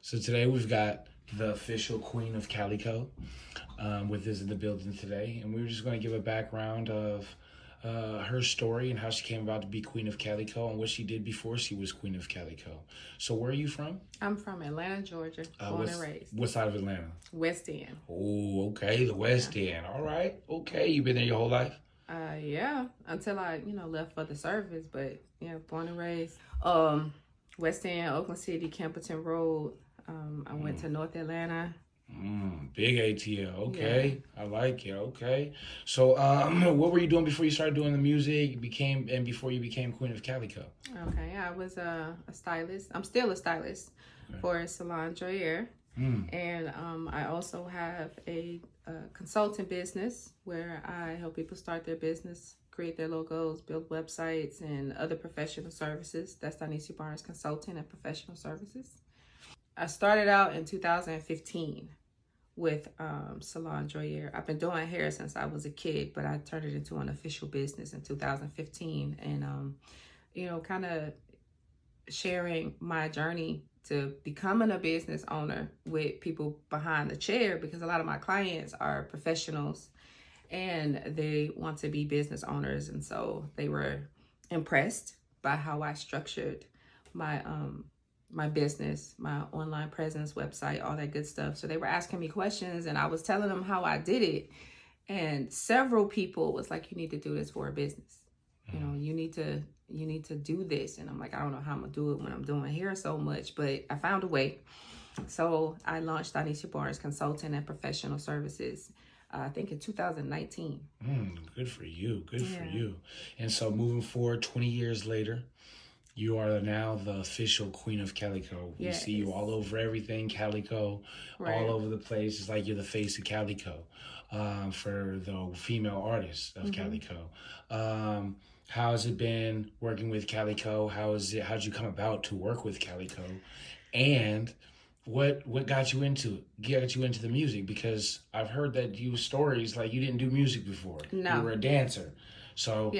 So today we've got the official Queen of Calico with us in the building today, and we were just going to give a background of her story and how she came about to be Queen of Calico and what she did before she was Queen of Calico. So where are you from? I'm from Atlanta, Georgia, born and raised. What side of Atlanta? West End. Oh, okay, the West End. All right, okay. You been there your whole life? Yeah, until I, left for the service, but yeah, born and raised. West End, Oakland City, Campbellton Road. I went to North Atlanta. Big ATL. Okay, yeah. I like it. Okay, so what were you doing before you started doing the music? Before you became Queen of Calico? Okay, I was a stylist. I'm still a stylist for Salon Joyer. And I also have a consulting business where I help people start their business, create their logos, build websites, and other professional services. That's Danisha Barnes Consulting and Professional Services. I started out in 2015 with Salon Joyer. I've been doing hair since I was a kid, but I turned it into an official business in 2015. And, kind of sharing my journey to becoming a business owner with people behind the chair, because a lot of my clients are professionals and they want to be business owners. And so they were impressed by how I structured my my business, my online presence, website, all that good stuff. So they were asking me questions and I was telling them how I did it. And several people was like, you need to do this for a business. You need to do this. And I'm like, I don't know how I'm gonna do it when I'm doing hair so much, but I found a way. So I launched Danisha Barnes Consulting and Professional Services, I think in 2019. Good for you. Good for you. And so moving forward, 20 years later, you are now the official Queen of Calico. We see you all over everything, Calico, all over the place. It's like you're the face of Calico for the female artists of Calico. How has it been working with Calico? How'd you come about to work with Calico? And what got you into the music? Because I've heard that you stories like you didn't do music before. No. You were a dancer. So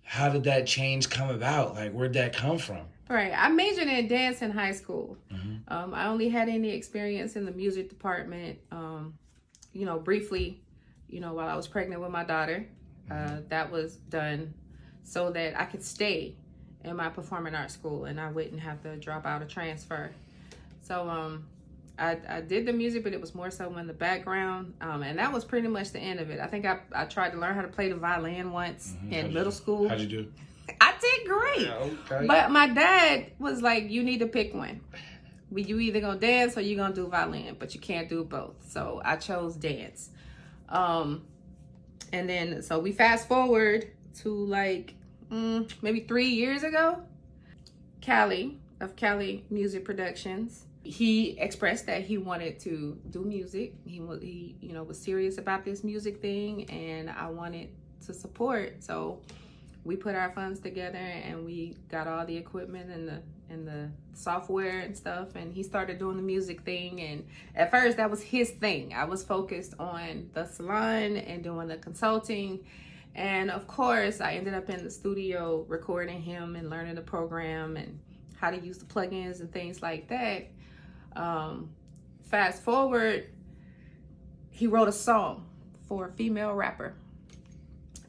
how did that change come about? Like, where'd that come from? Right. I majored in dance in high school. I only had any experience in the music department, briefly, while I was pregnant with my daughter. That was done so that I could stay in my performing arts school and I wouldn't have to drop out or transfer. So I did the music, but it was more so in the background. And that was pretty much the end of it. I think I tried to learn how to play the violin once in middle school. How'd you do? I did great. Yeah, okay. But my dad was like, you need to pick one. You either gonna dance or you gonna do violin, but you can't do both. So I chose dance. And then, so we fast forward to like maybe 3 years ago. Cali of Cali Music Productions, he expressed that he wanted to do music. He was serious about this music thing, and I wanted to support. So we put our funds together and we got all the equipment and the software and stuff, and he started doing the music thing. And at first that was his thing. I was focused on the salon and doing the consulting. And of course I ended up in the studio recording him and learning the program and how to use the plugins and things like that. Fast forward, he wrote a song for a female rapper.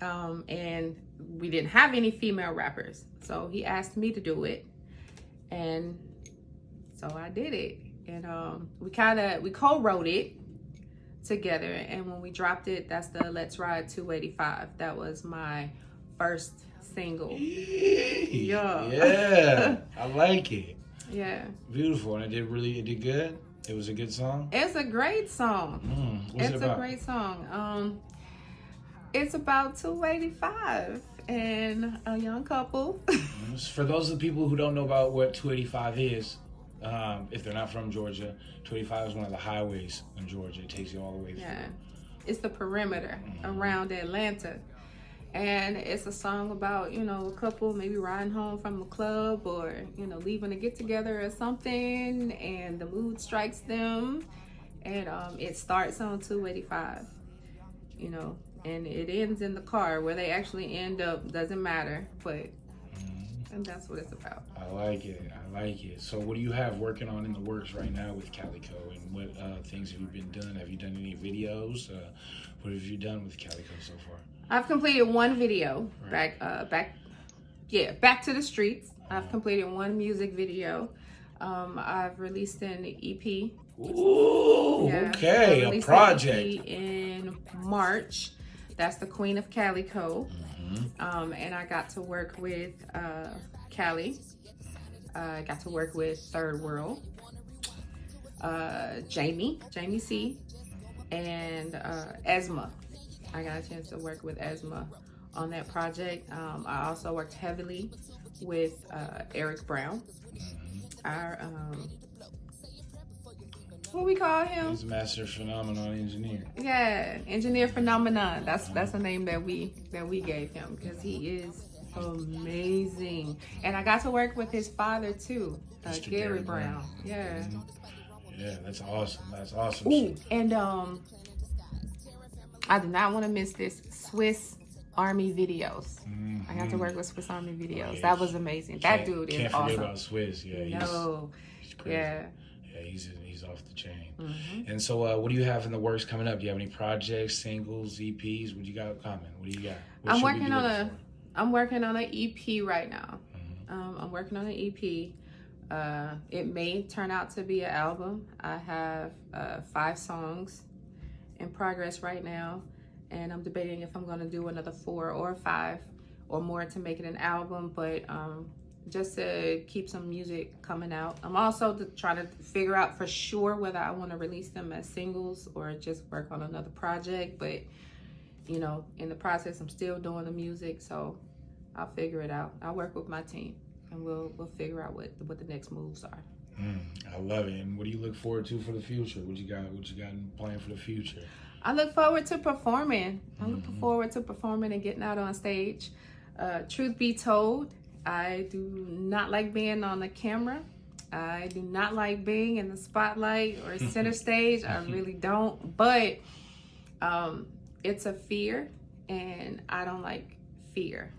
And we didn't have any female rappers. So he asked me to do it. And so I did it. And we co-wrote it together. And when we dropped it, that's the Let's Ride 285. That was my first single. Yeah. I like it. Yeah. Beautiful. And it did good? It was a good song? It's a great song. What's it about? A great song. It's about 285 and a young couple. For those of the people who don't know about what 285 is, if they're not from Georgia, 285 is one of the highways in Georgia. It takes you all the way through. Yeah. It's the perimeter around Atlanta. And it's a song about, a couple maybe riding home from a club or, leaving to get together or something, and the mood strikes them. And it starts on 285, and it ends in the car. Where they actually end up doesn't matter, but And that's what it's about. I like it. I like it. So what do you have working on in the works right now with Calico? And what things have you been doing? Have you done any videos? What have you done with Calico so far? I've completed one video, Right. back to the streets. I've completed one music video. I've released an EP. Ooh, okay, a project. In March. That's the Queen of Calico. And I got to work with Cali. I got to work with Third World, Jamie C, and Esma. I got a chance to work with Esma on that project. I also worked heavily with Eric Brown, our what we call him? He's Master Phenomenon Engineer. Yeah, Engineer Phenomenon. That's a name that we gave him because he is amazing. And I got to work with his father too, Gary Brown. Yeah. Yeah, that's awesome. That's awesome. Ooh, and I do not want to miss this Swiss Army videos. I got to work with Swiss Army videos. That was amazing. That dude is can't awesome. Forget about Swiss. Yeah, he's crazy. Yeah. Yeah, he's off the chain. And so, what do you have in the works coming up? Do you have any projects, singles, EPs? What you got coming? What do you got? I'm working on an EP right now. I'm working on an EP. It may turn out to be an album. I have 5 songs in progress right now, and I'm debating if I'm going to do another 4 or 5 or more to make it an album, but just to keep some music coming out. I'm also trying to figure out for sure whether I want to release them as singles or just work on another project, but you know, in the process I'm still doing the music, so I'll figure it out. I'll work with my team and we'll figure out what the next moves are. I love it. And what do you look forward to for the future? What you got in plan for the future? I look forward to performing. I look forward to performing and getting out on stage. Truth be told, I do not like being on the camera. I do not like being in the spotlight or center stage. I really don't. But it's a fear, and I don't like fear.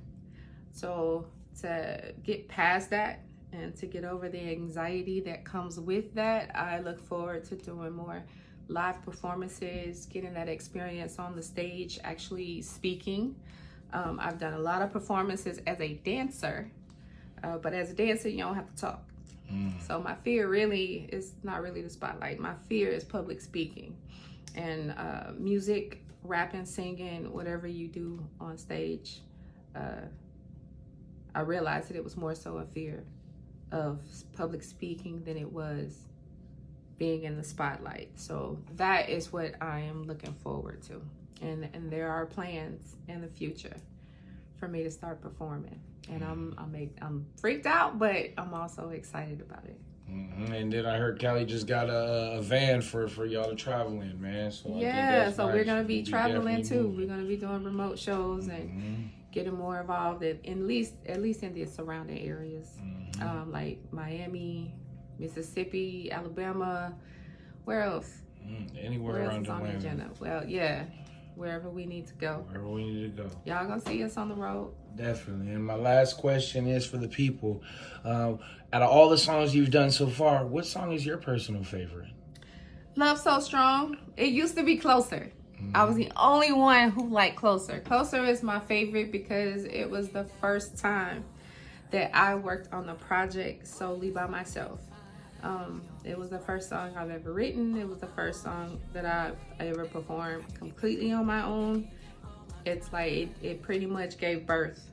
So to get past that and to get over the anxiety that comes with that, I look forward to doing more live performances, getting that experience on the stage, actually speaking. I've done a lot of performances as a dancer, but as a dancer, you don't have to talk. So my fear really is not really the spotlight. My fear is public speaking and music, rapping, singing, whatever you do on stage. I realized that it was more so a fear of public speaking than it was being in the spotlight. So that is what I am looking forward to. And there are plans in the future for me to start performing. And I'm freaked out, but I'm also excited about it. And then I heard Cali just got a van for y'all to travel in, man. So yeah, so nice. We're gonna be traveling too. Moving. We're gonna be doing remote shows and getting more involved in at least in the surrounding areas, like Miami, Mississippi, Alabama. Where else? Anywhere around Atlanta. Well, yeah, wherever we need to go. Wherever we need to go. Y'all gonna see us on the road. Definitely. And my last question is for the people. Out of all the songs you've done so far, what song is your personal favorite? Love So Strong. It used to be Closer. I was the only one who liked Closer. Closer is my favorite because it was the first time that I worked on the project solely by myself. It was the first song I've ever written. It was the first song that I've ever performed completely on my own. It's like it pretty much gave birth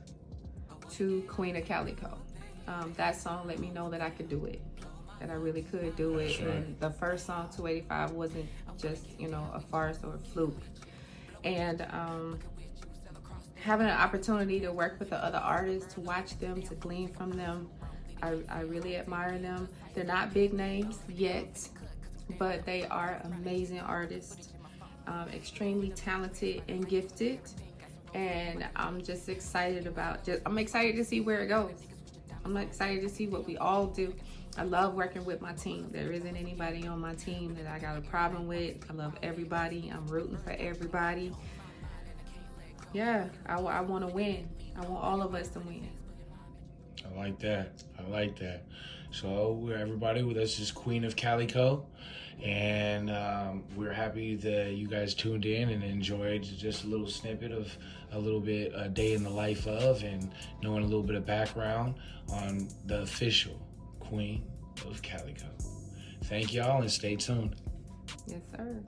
to Queen of Calico. That song let me know that I could do it, that I really could do it. Right. And the first song, 285, wasn't just, a farce or a fluke. And having an opportunity to work with the other artists, to watch them, to glean from them, I really admire them. They're not big names yet, but they are amazing artists, extremely talented and gifted. And I'm just excited I'm excited to see where it goes. I'm excited to see what we all do. I love working with my team. There isn't anybody on my team that I got a problem with. I love everybody. I'm rooting for everybody. Yeah, I want to win. I want all of us to win. I like that. I like that. So everybody, this is Queen of Calico, and we're happy that you guys tuned in and enjoyed just a little snippet of a day in the life of, and knowing a little bit of background on the official Queen of Calico. Thank y'all and stay tuned. Yes, sir.